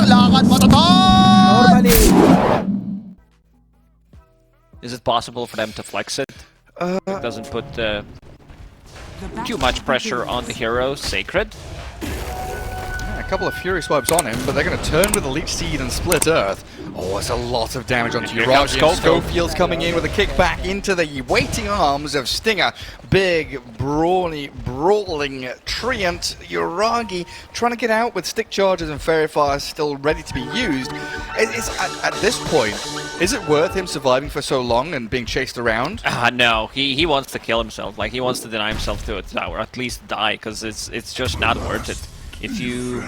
lakad matatag! Normally. Is it possible for them to flex it? It doesn't put too much pressure on the hero, Sacred. A couple of Fury swipes on him, but they're going to turn with the Leech Seed and Split Earth. Oh, it's a lot of damage onto Here comes Uragi. Schofield. Schofield's coming in with a kickback into the waiting arms of Stinger. Big, brawling Treant. Uragi trying to get out with stick charges and Fairy Fire still ready to be used. At this point, is it worth him surviving for so long and being chased around? No, he wants to kill himself. Like, he wants to deny himself to a tower, at least die, because it's just not worth it. If you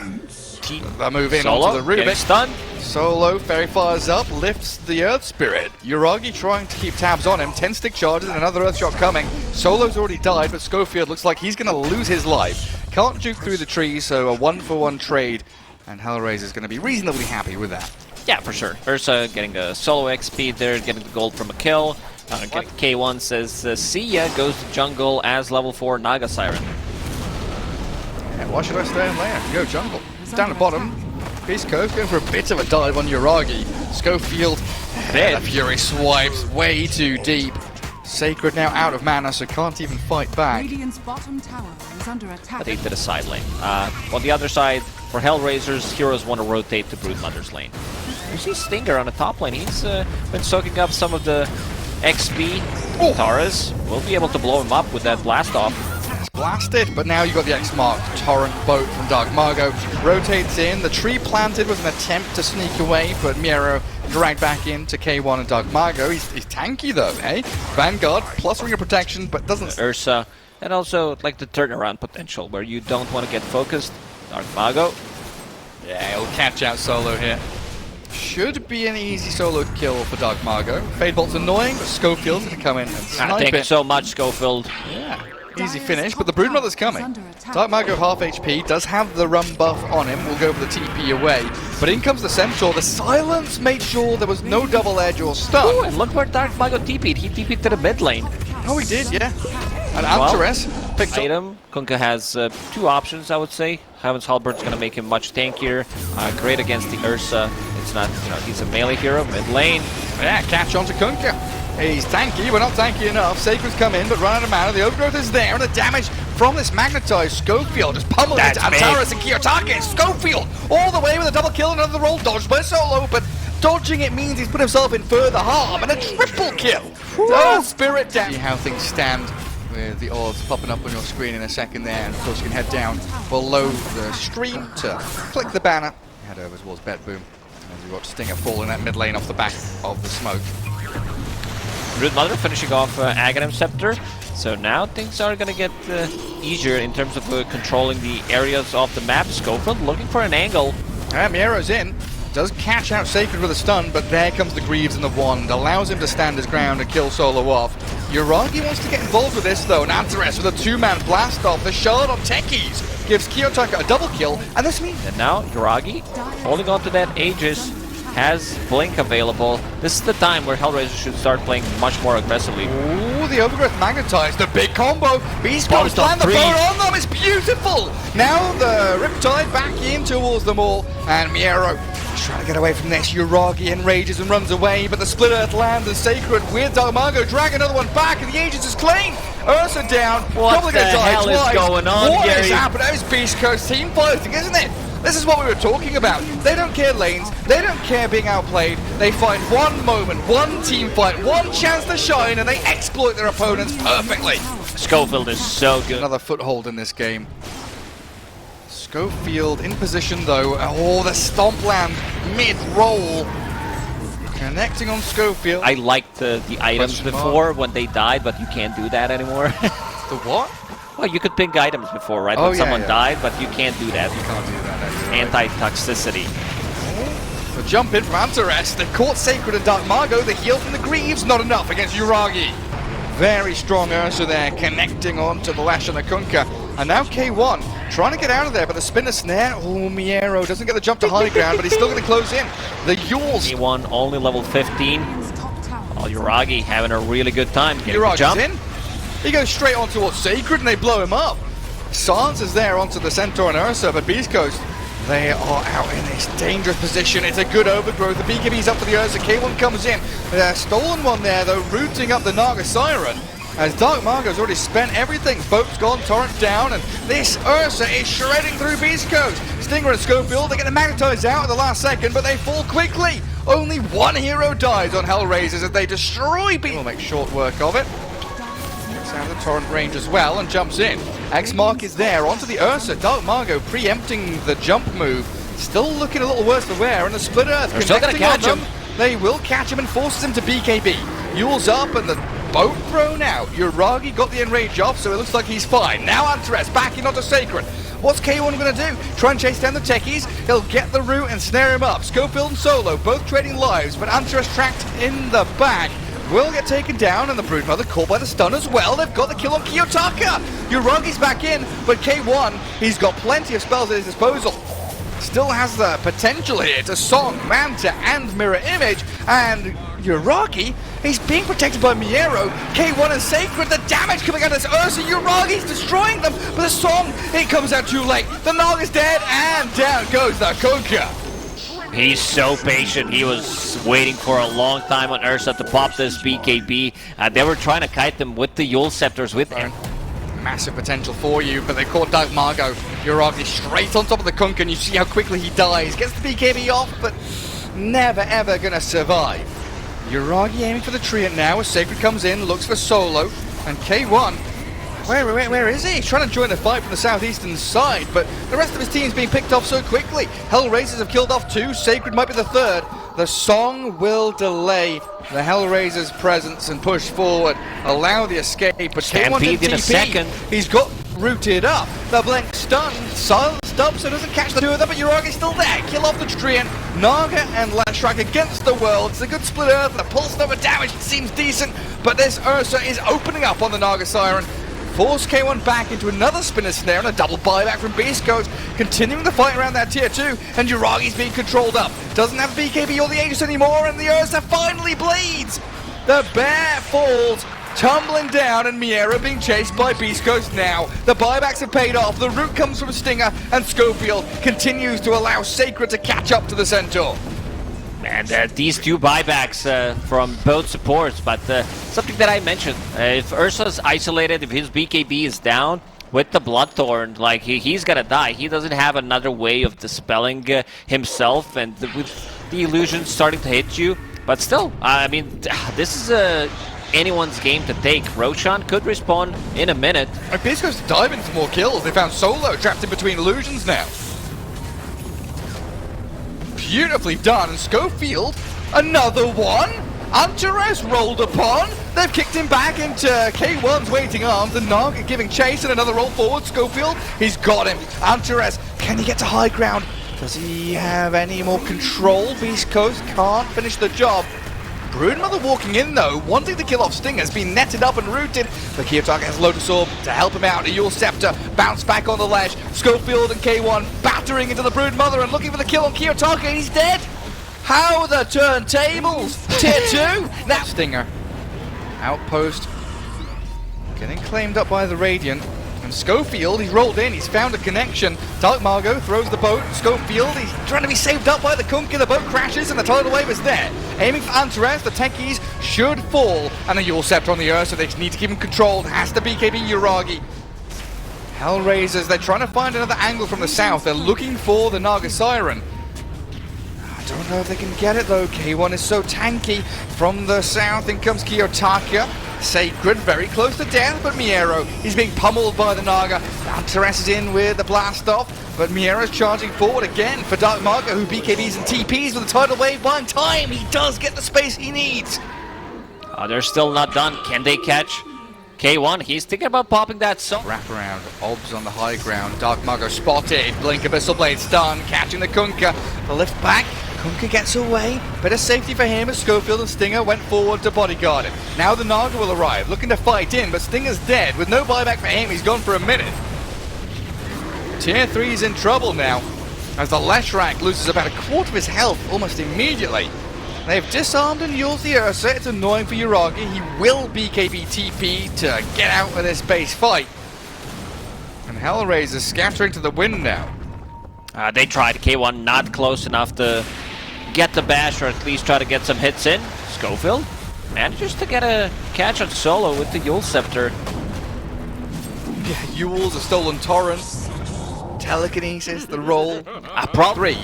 keep They move in Solo, onto the getting Rubik. stunned. Solo, Fairy Fires up, lifts the Earth Spirit. Uragi trying to keep tabs on him. 10 stick charges and another Earth Shot coming. Solo's already died, but Schofield looks like he's going to lose his life. Can't juke through the trees, so a 1-for-1 trade. And HellRaisers is going to be reasonably happy with that. Yeah, for sure. Ursa getting a solo XP there, getting the gold from a kill. K1 says, see ya, goes to jungle as level 4 Naga Siren. Yeah, why should I stay in lane? I can go jungle. Down the bottom, beastcoast going for a bit of a dive on Uragi. Schofield, the Fury swipes way too deep. Sacred now out of mana, so can't even fight back. Radiant's bottom tower is under attack. But they did a side lane. On the other side, for HellRaisers, heroes want to rotate to Broodmother's lane. You see Stinger on the top lane. He's been soaking up some of the XP. Taurus will be able to blow him up with that blast off. It's blasted, but now you've got the X-Mark Torrent boat from Dark Margot. Rotates in. The tree planted was an attempt to sneak away, but Miero dragged back into K1 and Dark Margot. He's tanky though, eh? Vanguard plus ring of protection, but doesn't... Ursa, and also like the turnaround potential where you don't want to get focused. Dark Margot. Yeah, he'll catch out Solo here. Should be an easy solo kill for Dark Margot. Fade Bolt's annoying, but Schofield's going to come in and snipe Thank you it. so much, Schofield. Yeah, easy finish, but the Broodmother's coming. Dark Margot half HP, does have the run buff on him, will go for the TP away. But in comes the Centaur. The silence made sure there was no double edge or stun. Ooh, and look where Dark Margot TP'd. He TP'd to the mid lane. Oh, he did, yeah. And Antares picked up. Item. Kunkka has 2 options, I would say. Heaven's Halberd's going to make him much tankier. Great against the Ursa. It's not, he's a melee hero, mid lane. Yeah, catch on to Kunkka. He's tanky, we're not tanky enough. Sacred's come in, but run out of mana. The overgrowth is there, and the damage from this magnetized Schofield just pummeled into Antares and Kiyotake. Schofield all the way with a double kill, another roll dodged by Solo, but dodging it means he's put himself in further harm, and a triple kill. Oh, Spirit down. See how things stand with the odds popping up on your screen in a second there, and of course you can head down below the stream to click the banner, head over towards Bet Boom, as you watch Stinger fall in that mid lane off the back of the smoke. Broodmother finishing off Aghanim Scepter. So now things are going to get easier in terms of controlling the areas of the map. Schofield looking for an angle. Miero's in. Does catch out Sacred with a stun, but there comes the Greaves and the Wand. Allows him to stand his ground and kill Solo off. Uragi wants to get involved with this though, and Antares with a 2-man blast off. The shard on Techies gives Kiyotaka a double kill, and this means... And now Uragi holding on to that Aegis, has Blink available. This is the time where HellRaisers should start playing much more aggressively. Ooh, the Overgrowth magnetized, the big combo. Beastcoast land the boat on them, it's beautiful! Now the Riptide back in towards them all, and Miero trying to get away from this. Uragi enrages and runs away, but the Split Earth lands and Sacred with Dark Margot drag another one back, and the Aegis is clean. Ursa down, What the hell is going on, What Gary? is happening? It's Beastcoast team fighting, isn't it? This is what we were talking about. They don't care lanes, they don't care being outplayed. They find one moment, one team fight, one chance to shine, and they exploit their opponents perfectly. Schofield is so good. Another foothold in this game. Schofield in position though. Oh, the stomp land mid-roll. Connecting on Schofield. I liked the items Question before mark. when they died, but you can't do that anymore. The what? Well, you could pick items before, right? Oh, When yeah, someone yeah. died, but you can't do that. You can't do that. Anti-toxicity. The jump in from Antares. They caught Sacred and Dark Margot. The heal from the Greaves, not enough against Uragi. Very strong Ursa there, connecting onto the Lash and the Kunkka. And now K1 trying to get out of there, but the spinner snare. Oh, Miero doesn't get the jump to high ground, but he's still going to close in. The Yules. K1 only level 15. Oh, Uragi having a really good time getting the Uragi's jump. in. He goes straight on towards Sacred and they blow him up. Sans is there onto the Centaur and Ursa, but Beastcoast They are out in this dangerous position. It's a good overgrowth. The BKB's up for the Ursa. K1 comes in. Stolen one there, though, rooting up the Naga Siren. As Dark Margo's already spent everything. Boat's gone, Torrent down, and this Ursa is shredding through Beast Coast. Stinger and Schofield, they get the magnetized out at the last second, but they fall quickly. Only one hero dies on HellRaisers as they destroy Beast. We'll make short work of it. Gets out of the Torrent range as well and jumps in. X-Mark is there, onto the Ursa. Dark Margo preempting the jump move. Still looking a little worse for wear, and the Split Earth They're still gonna catch him. They will catch him and forces him to BKB. Yule's up and the boat thrown out. Uragi got the enrage off, so it looks like he's fine. Now Antares backing onto Sacred. What's K1 going to do? Try and chase down the techies? He'll get the root and snare him up. Schofield and Solo both trading lives, but Antares tracked in the back. Will get taken down, and the Broodmother caught by the stun as well. They've got the kill on Kiyotaka. Uragi's back in, but K1, he's got plenty of spells at his disposal. Still has the potential here to Song, Manta, and Mirror Image, and Uragi, he's being protected by Miero. K1 and Sacred, the damage coming out of this Ursa. Uragi's destroying them, but the Song, it comes out too late. The Nog is dead, and down goes the Kunkka. He's so patient. He was waiting for a long time on Ursa to pop this BKB. They were trying to kite them with the Yule Scepters with him. Massive potential for you, but they caught Dark Margo. Uragi straight on top of the Kunkka, and you see how quickly he dies. Gets the BKB off, but never ever gonna survive. Uragi aiming for the Treant now as Sacred comes in, looks for Solo, and K1, where is he? He's trying to join the fight from the southeastern side, but the rest of his team's being picked off so quickly. HellRaisers have killed off 2, Sacred might be the 3rd. The Song will delay the HellRaisers' presence and push forward, allow the escape, but Stampede in a second. He's got rooted up. The Blink stun, silenced up, so doesn't catch the 2 of them, but Uragi's still there. Kill off the Treant. Naga and Lashrak against the world. It's a good Split Earth. The pulse number damage seems decent, but this Ursa is opening up on the Naga Siren. Force K1 back into another spinner snare and a double buyback from Beast Coast, continuing the fight around that tier 2, and Uragi's being controlled up. Doesn't have BKB or the Aegis anymore, and the Ursa finally bleeds. The bear falls, tumbling down, and Miera being chased by Beast Coast now. The buybacks have paid off, the root comes from Stinger, and Schofield continues to allow Sacred to catch up to the Centaur. And these 2 buybacks from both supports, but something that I mentioned, if Ursa's isolated, if his BKB is down with the Bloodthorn, like he's gonna die. He doesn't have another way of dispelling himself, and with the illusions starting to hit you. But still, I mean, this is anyone's game to take. Roshan could respawn in a minute. And Beast Coast diving for more kills. They found Solo trapped in between illusions now. Beautifully done, and Schofield, another one. Antares rolled upon. They've kicked him back into K1's waiting arms. The Nog giving chase and another roll forward. Schofield, he's got him. Antares, can he get to high ground? Does he have any more control? Beast Coast can't finish the job. Broodmother walking in though, wanting to kill off Sting, has been netted up and rooted. But Kiyotaka has Lotus Orb to help him out. A Yule Scepter, bounce back on the ledge. Schofield and K1 battering into the Broodmother and looking for the kill on Kiyotaka, and he's dead. How the turntables! Tier 2! Now Stinger. Outpost. Getting claimed up by the Radiant. And Schofield, he's rolled in, he's found a connection. Dark Margo throws the boat. Schofield, he's trying to be saved up by the Kunkka. The boat crashes and the tidal wave is there. Aiming for Antares, the techies should fall. And a Yule Scepter on the Earth, so they need to keep him controlled. Has to BKB Uragi. HellRaisers, they're trying to find another angle from the south. They're looking for the Naga Siren. I don't know if they can get it though. K1 is so tanky. From the south, in comes Kiyotaka. Sacred, very close to death, but Miero, he's being pummeled by the Naga. Antares is in with the blast off, but Miero's charging forward again for Dark Margo, who BKBs and TPs with the tidal wave buying time. He does get the space he needs. They're still not done. Can they catch K1? He's thinking about popping that song. Wrap around, Obs on the high ground. Dark Margo spotted. Blink Abyssal Blade stun, catching the Kunkka. The lift back. Kunkka gets away. Bit of safety for him as Schofield and Stinger went forward to bodyguard him. Now the Naga will arrive, looking to fight in, but Stinger's dead. With no buyback for him, he's gone for a minute. Tier 3's in trouble now, as the Leshrac loses about a quarter of his health almost immediately. They've disarmed and used the Ursa. It's annoying for Uragi. He will BKB TP to get out of this base fight. And HellRaisers scattering to the wind now. They tried. K1 not close enough to get the bash, or at least try to get some hits in. Schofield manages to get a catch on solo with the Yule Scepter. Yeah, Yule's a stolen torrent. Telekinesis, the roll. A prop 3.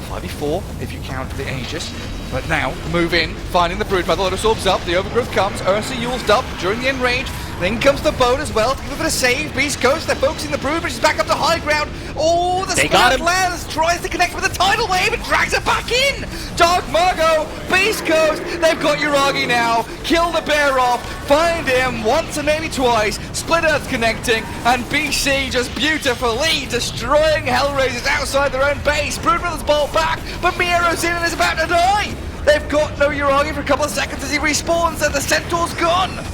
5v4 if you count the Aegis. But now, move in, finding the Broodmother, Lotus Orbs up, the Overgrowth comes, Ursa Yule's up during the end range. Then comes the boat as well to give it a save. Beast Coast, they're focusing the Brood, but she's back up to high ground. Oh, the Spirit lands, tries to connect with the tidal wave and drags it back in. Dark Margot, Beast Coast, they've got Uragi now. Kill the bear off, find him once and maybe twice. Split Earth connecting, and BC just beautifully destroying HellRaisers outside their own base. Broodmother's ball back, but Miero's in and is about to die. They've got no Uragi for a couple of seconds as he respawns, and the Centaur's gone.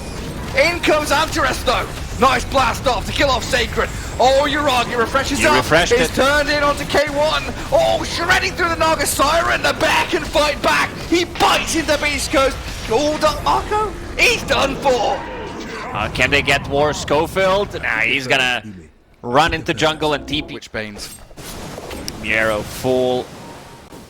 In comes Antares though. Nice blast off to kill off Sacred. Oh, Uragi refreshes up. It's turned in onto K1. Oh, shredding through the Naga Siren. The bear can fight back. He bites into Beast Coast. Oh, Dark Marco, he's done for. Can they get more Schofield? Nah, he's gonna run into jungle and TP. Which Banes? Miero, full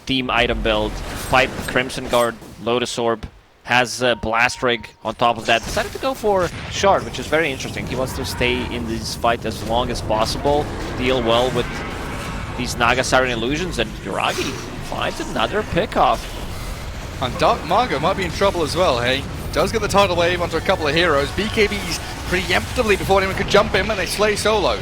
team item build. Pipe, Crimson Guard, Lotus Orb. Has a Blast Rig on top of that. Decided to go for Shard, which is very interesting. He wants to stay in this fight as long as possible, deal well with these Naga Siren illusions, and Uragi finds another pickoff. And Dark Margo might be in trouble as well, hey? Does get the tidal wave onto a couple of heroes. BKB's preemptively before anyone could jump in when they slay solo.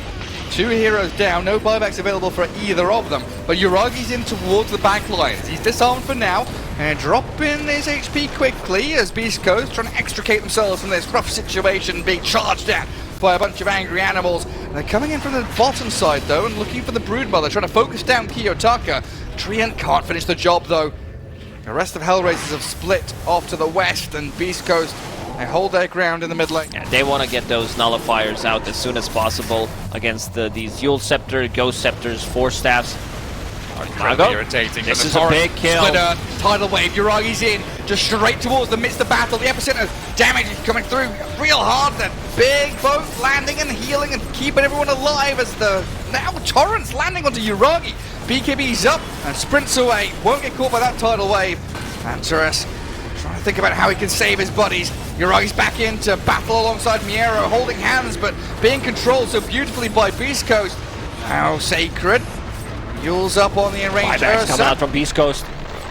2 heroes down, no buybacks available for either of them. But Uragi's in towards the back lines. He's disarmed for now, and dropping his HP quickly as Beast Coast trying to extricate themselves from this rough situation, being charged at by a bunch of angry animals. And they're coming in from the bottom side though, and looking for the Broodmother, trying to focus down Kiyotaka. Treant can't finish the job though. The rest of HellRaisers have split off to the west, and Beast Coast, they hold their ground in the mid lane. Yeah, they want to get those nullifiers out as soon as possible against these Yule Scepter, Ghost Scepters, Force Staffs. Irritating. This is a big kill. Tidal wave, Uragi's in, just straight towards the midst of battle. The epicenter damage is coming through real hard. That big boat landing and healing and keeping everyone alive as the now torrents landing onto Uragi. BKB's up and sprints away. Won't get caught by that tidal wave. Antares trying to think about how he can save his buddies. Uragi's back into battle alongside Miero, holding hands but being controlled so beautifully by Beast Coast. Now Sacred. Yule's up on the enraged Buybacks coming out from Beast Coast.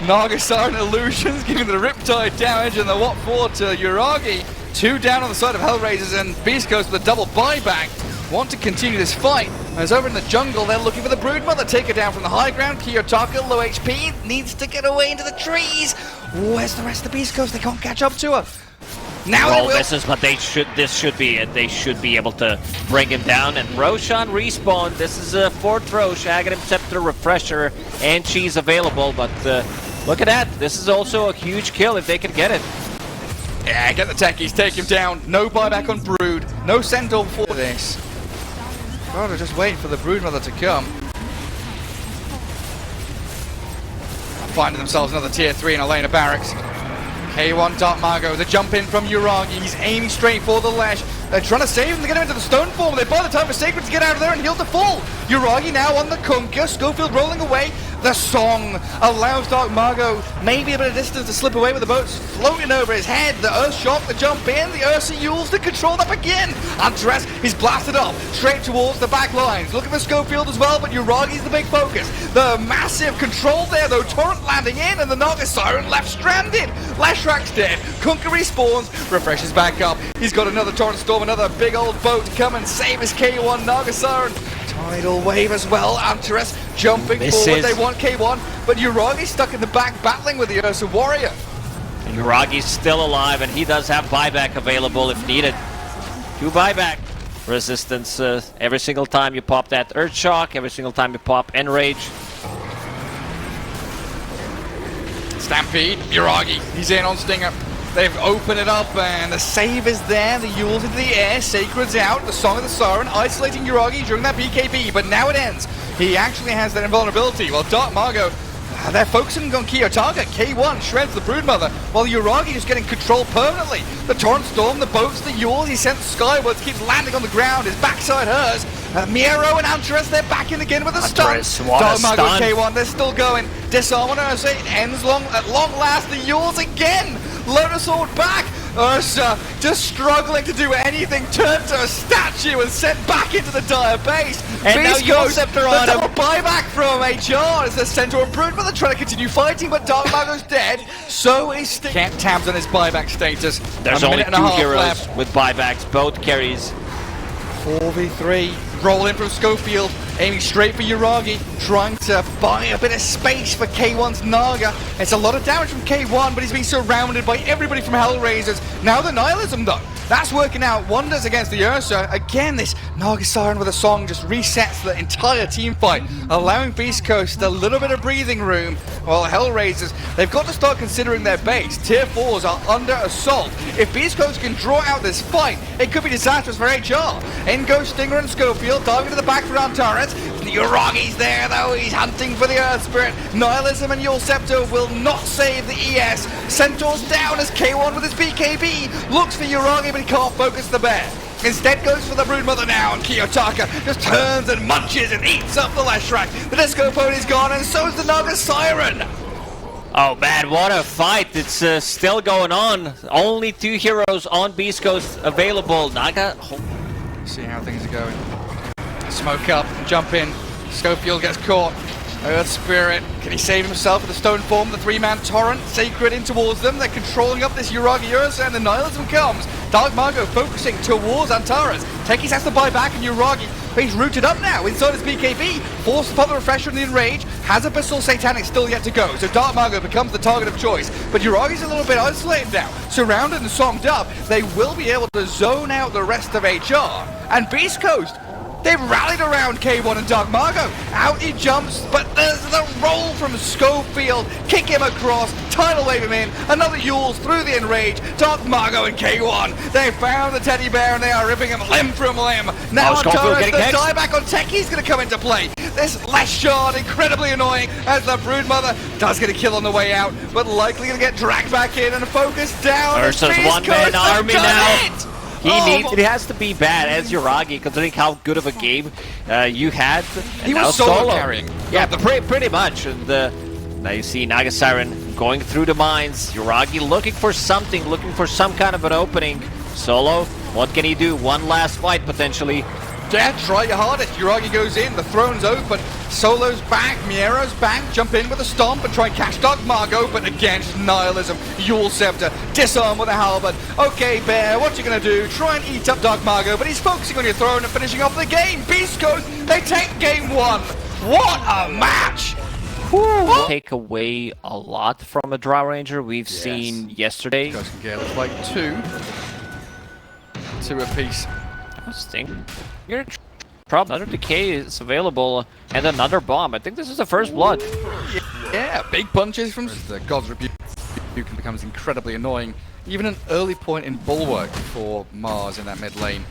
Naga Siren illusions giving the Riptide damage and the what for to Uragi. 2 down on the side of HellRaisers, and Beast Coast with a double buyback. Want to continue this fight. As over in the jungle, they're looking for the Broodmother. Take her down from the high ground. Kiyotaka, low HP, needs to get away into the trees. Where's the rest of Beast Coast? They can't catch up to her. Now well, they will. This should be it. They should be able to bring him down. And Roshan respawn. This is a 4th Rosh, Aghanim Scepter Refresher, and she's available. But look at that. This is also a huge kill if they can get it. Yeah, get the techies, take him down. No buyback on Brood. No Centaur for this. Gotta just wait for the Broodmother to come. Finding themselves another tier 3 in a lane of barracks. K1 Dark Margo, the jump in from Uragi. He's aiming straight for the Lash. They're trying to save him to get him into the stone form. They buy the time for Sacred to get out of there and heal to full. Uragi now on the Kunkka. Schofield rolling away. The song allows Dark Margo maybe a bit of distance to slip away with the boats floating over his head. The Earth Shock, the jump in, the Ursa Yules, the control up again. Antares is blasted off straight towards the back lines. Looking for Schofield as well, but Uragi's the big focus. The massive control there though, Torrent landing in, and the Naga Siren left stranded. Lashrak's dead. Kunkka respawns, refreshes back up. He's got another Torrent Storm, another big old boat to come and save his K1 Naga Siren. Tidal wave as well. Antares jumping forward. They want K1, but Uragi's stuck in the back battling with the Ursa Warrior. And Uragi's still alive, and he does have buyback available if needed. 2 buyback. Resistance every single time you pop that Earth Shock, every single time you pop Enrage. Stampede, Uragi, he's in on Stinger. They've opened it up and the save is there. The Yule's into the air, Sacred's out, the Song of the Siren isolating Uragi during that BKB, but now it ends. He actually has that invulnerability, while Dark Margo, they're focusing on Kiyotaka. K1 shreds the Broodmother, while Uragi is getting control permanently. The Torrent Storm, the boats, the Yule, he sent skywards, keeps landing on the ground, his backside hers. Miero and Antares, they're back in again with a stun. Dogmago K1, they're still going. Disarm on Ursa, it ends at long last. The Yules again. Lotus Sword back. Ursa just struggling to do anything, turned to a statue and sent back into the dire base. And now Beastcoast, the double buyback from HR as they're sent to improve, but they're trying to continue fighting, but Dogmago's dead. So is Sting. Can't tabs on his buyback status. There's only 2 heroes left with buybacks, both carries. 4v3, roll in from Schofield, aiming straight for Yuragi, trying to buy a bit of space for K1's Naga. It's a lot of damage from K1, but he's being surrounded by everybody from HellRaisers. Now the Nihilism though, that's working out wonders against the Ursa. Again, this Naga Siren with a song just resets the entire team fight, allowing Beastcoast a little bit of breathing room, while HellRaisers, they've got to start considering their base. Tier 4s are under assault. If Beastcoast can draw out this fight, it could be disastrous for HR. In goes Stinger and Schofield, diving to the back for Antares. Yuragi's there though, he's hunting for the Earth Spirit. Nihilism and Yule Scepter will not save the ES. Centaur's down as K1 with his BKB looks for Yuragi, but he can't focus the bear. Instead goes for the Broodmother now, and Kiyotaka just turns and munches and eats up the Leshrac. The Disco Pony's gone, and so is the Naga Siren. Oh man, what a fight. It's still going on. Only 2 heroes on Beastcoast available. Naga... See how things are going. Smoke up, jump in. Schofield gets caught. Earth Spirit, can he save himself with the stone form? The 3-man torrent, Sacred in towards them. They're controlling up this Yuragi Ursa, and the Nihilism comes. Dogmago focusing towards Antares. Techies has to buy back, and Yuragi, but he's rooted up now inside his BKB. Forced upon the Refresher in the Enrage. Has Abyssal Satanic still yet to go, so Dogmago becomes the target of choice. But Yuragi's a little bit isolated now. Surrounded and songed up, they will be able to zone out the rest of HR. And Beastcoast, they've rallied around K1 and Dogmago. Out he jumps, but there's the roll from Schofield. Kick him across, tidal wave him in. Another Yules through the Enrage. Dogmago and K1, they found the teddy bear and they are ripping him limb from limb. Now Antares, the dieback on Techie's going to come into play. This last shard, incredibly annoying, as the Broodmother does get a kill on the way out, but likely going to get dragged back in and focused down. Versus one-man army now. He has to be bad as Yuragi, considering how good of a game you had. He was solo carrying. Yeah, pretty much. And now you see Naga Siren going through the mines. Yuragi looking for something, looking for some kind of an opening. Solo, what can he do? One last fight potentially. Yeah, try your hardest. Yuragi goes in, the throne's open. Solo's back, Miero's back, jump in with a stomp and try and catch Dogmago, but again, just Nihilism. Yule Scepter, disarm with a halberd. Okay, Bear, what you gonna do? Try and eat up Dogmago, but he's focusing on your throne and finishing off the game. Beastcoast, they take game 1. What a match! Take away a lot from a Drow Ranger. We've seen yesterday. Guys can get like 2 apiece. Sting. Probably another decay is available and another bomb. I think this is the first blood. Yeah, big punches from the God's Rebuke becomes incredibly annoying. Even an early point in Bulwark for Mars in that mid lane.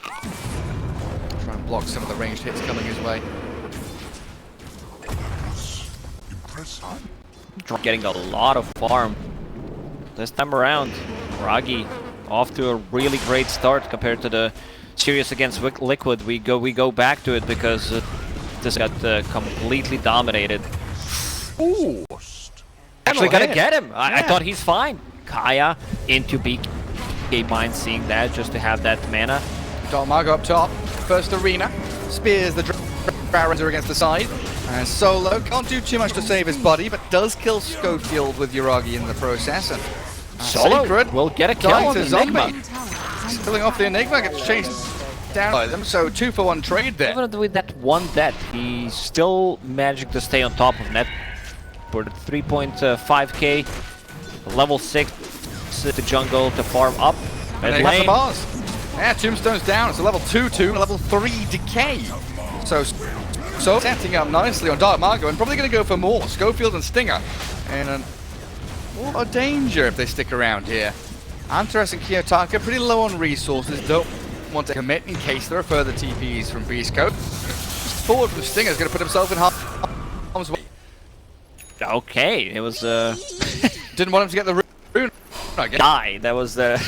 Try and block some of the ranged hits coming his way. Getting a lot of farm this time around. Ragi off to a really great start compared to the series against Liquid. We go back to it because this got completely dominated. Ooh, actually gonna get him. I thought he's fine. Kaya into BK Mine, seeing that just to have that mana. Dogmago up top, first arena, spears the Drow against the side. And Solo can't do too much to save his body, but does kill Schofield with Yuragi in the process. And Solo will get a kill on the Enigma. Killing off the Enigma, gets chased down by them, so 2-for-1 trade there. Even with that one death, he still managed to stay on top of net for the 3.5k, level 6 the jungle to farm up. And they have the bars. Yeah, Tombstone's down, it's a level 2-2, level 3 decay. So setting up nicely on Dogmago and probably going to go for more. Schofield and Stinger. And what a danger if they stick around here. Antares and Kiyotaka pretty low on resources, don't want to commit in case there are further TPs from Beastcoast. Forward from Stinger is going to put himself in harm's way. Okay, it was didn't want him to get the rune. Die. That was the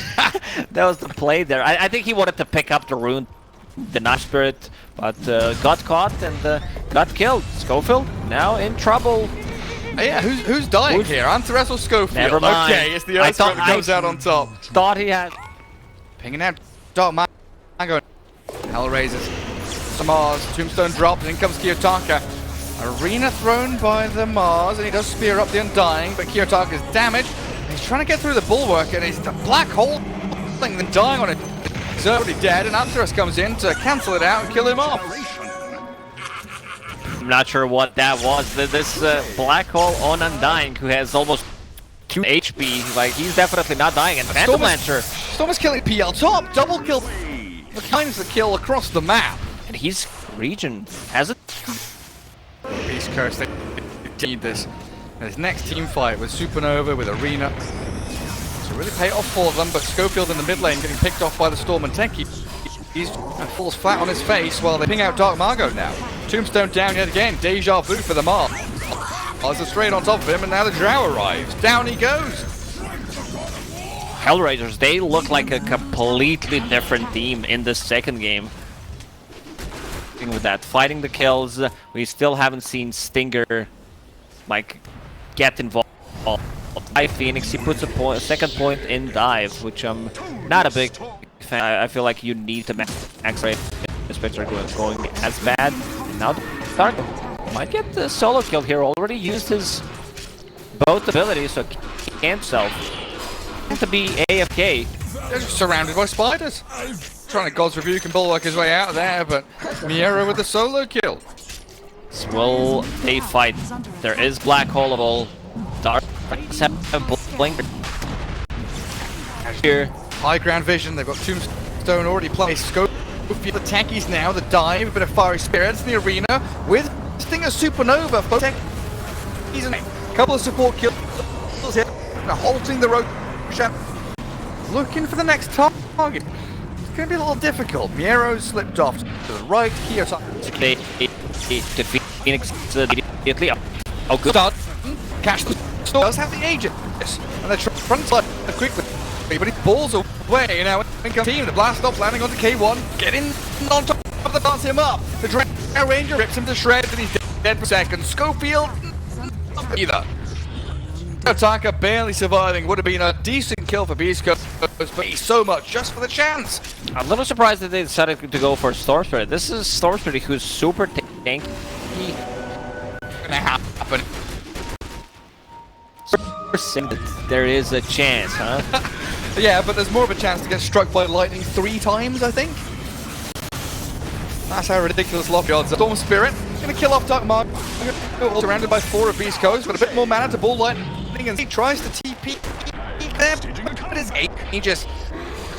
that was the play there. I think he wanted to pick up the rune the Night Spirit, but got caught and got killed. Schofield now in trouble. Yeah, who's dying here? Antares or Schofield? Never mind. Okay, it's the Earth Spirit that comes out on top. Thought he had. Pinging out Dark Mago. HellRaisers. The Mars. Tombstone dropped, and in comes Kiyotaka. Arena thrown by the Mars, and he does spear up the Undying, but Kiyotaka is damaged. He's trying to get through the bulwark, and he's the black hole thing, then dying on it. He's already dead, and Antares comes in to cancel it out and kill him off. I'm not sure what that was. This black hole on Undying, who has almost 2 HP, like he's definitely not dying. And Phantom Lancer, Storm is killing PL top, double kill. The kinds of kill across the map. and he's region has it. Beast Coast, they need this. And his next team fight with Supernova, with Arena. So really pay it off for them, but Schofield in the mid lane getting picked off by the Storm and Tenki. He falls flat on his face while they ping out Dark Margot now. Tombstone down yet again, deja vu for the Mars. Mars is straight on top of him, and now the Drow arrives. Down he goes. HellRaisers, they look like a completely different team in the second game. With that, fighting the kills, we still haven't seen Stinger like get involved. Phoenix, he puts a second point in dive, which I'm not a big fan. I feel like you need to max rate, especially going as bad. Now Dark might get the solo kill here. Already used his both abilities, so he can't self. To be AFK. They're just surrounded by spiders. Trying to God's Rebuke and bulwark his way out of there, but Miero with the solo kill. Will they fight? There is Black Hole of all. Dark blink here. High ground vision, they've got Tombstone already placed. Scope the tankies now, the dive, a bit of Fiery Spirits in the arena with Stinger Supernova. He's a couple of support kills here, halting the rotation. Looking for the next target. It's going to be a little difficult. Miero slipped off to the right. Kiyotaka. They defeat Phoenix immediately. Oh, good. Start. Catch the storm. Does have the agent. Yes. And they're trying to slide quickly. But he balls away. Now, in comes team. The blast off landing onto K1. Getting on top of the dance him up. The Drow Ranger rips him to shreds and he's dead for a second. Schofield. Either. Kiyotaka barely surviving. Would have been a decent kill for beastcoast, but he's so much just for the chance. I'm a little surprised that they decided to go for Storm Spirit. This is Storm Spirit who's super tanky. Gonna happen. There is a chance, huh? Yeah, but there's more of a chance to get struck by lightning 3 times, I think. That's how ridiculous lock odds are. Storm Spirit gonna kill off Dark Mark. Surrounded by 4 of Beast Coast, but a bit more mana to ball lightning, and he tries to TP there, but it's ages.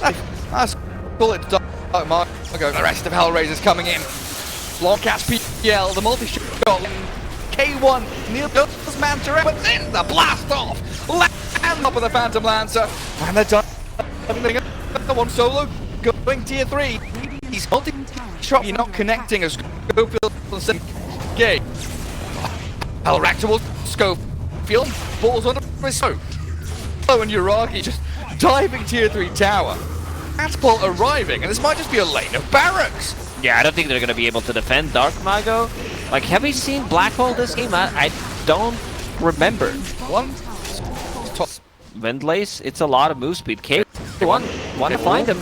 That's call it Dark Mark. Okay, the rest of HellRaisers coming in. Long catch PL, the multi-shot, K1, Neil does Manta, but then the blast off. Land up with the Phantom Lancer, and they're done. The one solo going tier 3. He's multi-shot, you're not connecting as Schofield gate. Hellractor will Schofield, balls on his so. Oh, and Uragi just diving tier 3 tower. Catapult arriving, and this might just be a lane of barracks. Yeah, I don't think they're going to be able to defend Dark Mago. Like, have we seen Black Hole this game? I don't remember. One top Windlace, it's a lot of move speed. K1, want to find him.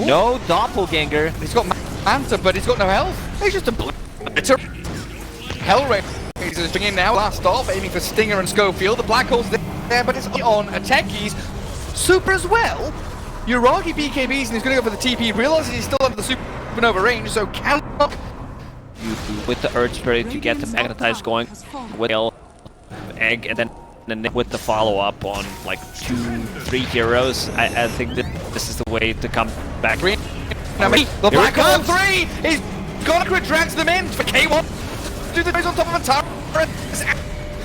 No doppelganger. He's got Manta, but he's got no health. He's just a blitter. HellRaisers bringing now. Blast off, aiming for Stinger and Schofield. The Black Hole's there, but it's on Ateki's. Super as well. Uragi BKBs, and he's going to go for the TP. Realizes he's still under the Supernova range, so count up. With the Earth Spirit, you get the Magnetize going with Egg, and then with the follow-up on like 2-3 heroes. I think that this is the way to come back. The Black Hole 3! He's got to drags them in for K1. Do the on top of a tower.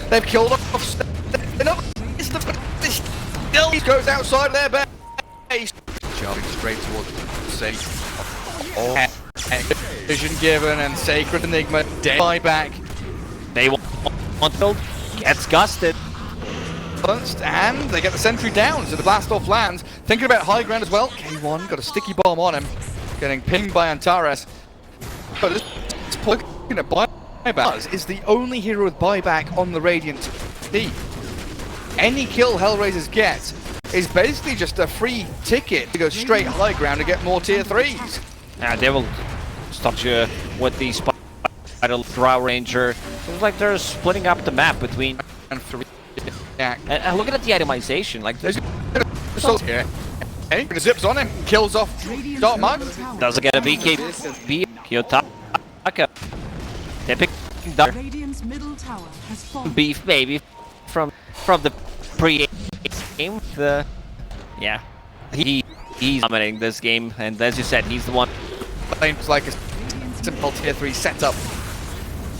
They've killed off. Still he goes outside their base. Charging straight towards the safe. Oh, vision given and Sacred Enigma dead by back. They want build. Gets gusted. And they get the sentry down, so the blast off lands. Thinking about high ground as well. K1 got a sticky bomb on him. getting pinged by Antares. But this looking at buyback is the only hero with buyback on the Radiant team. Any kill HellRaisers get is basically just a free ticket to go straight high ground and get more tier 3s. Yeah, they will stop you with the Spider Drow Ranger. It's like they're splitting up the map between And 3. Yeah. and look at the itemization. Like There's here. Hey, zips on him, kills off Dark Mug. doesn't get a BKB. Kiyotaka. They pick Dark Radiant's middle tower has fallen. Beef baby from the pre-game. Yeah, he's dominating this game, and as you said, he's the one. It's like a simple tier 3 setup.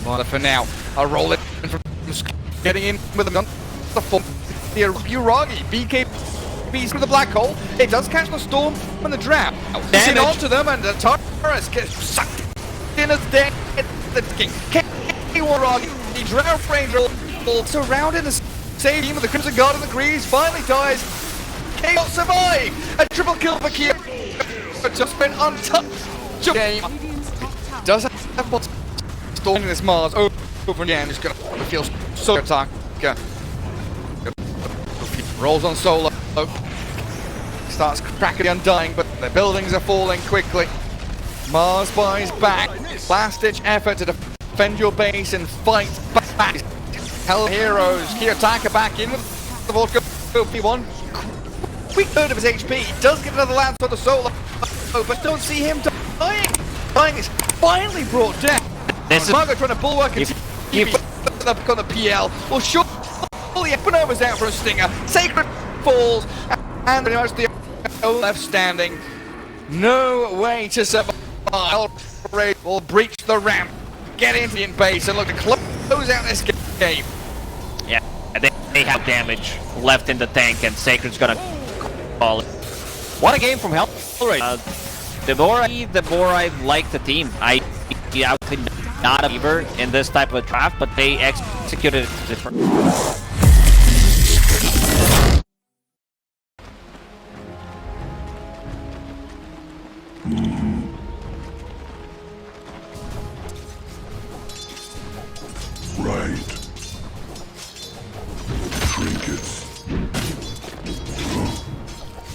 But for now, I'll roll it from getting in with a gun. The full Uragi, BKBs with the black hole. It does catch the storm and the drought. Damage onto them, and the Taurus gets sucked in as dead. The king. Uragi, the drought ranger, surrounded the same team with the Crimson Guard and the Greaves. Finally dies. Cannot survive. A triple kill for Kia. Just been untouched. Game does have storming this Mars over again. Just gonna feel so attack. Rolls on solo. Starts cracking the Undying, but the buildings are falling quickly. Mars buys back. Last ditch effort to defend your base and fight back. Hell Heroes. Kiyotaka back in with the Volca P1. Quick third of his HP. He does get another lance for the solo, but don't see him dying. Dying is finally brought down. This is Margo trying to bulwark and up on the PL. Well, surely Epinova's out for a stinger. Sacred falls, and pretty much the left standing. No way to survive. HellRaisers will breach the ramp, get into the base, and look to close out this game. Yeah, they have damage left in the tank, and Sacred's gonna call it. What a game from HellRaisers. The more I like the team. I could not a beaver in this type of draft, but they executed it different.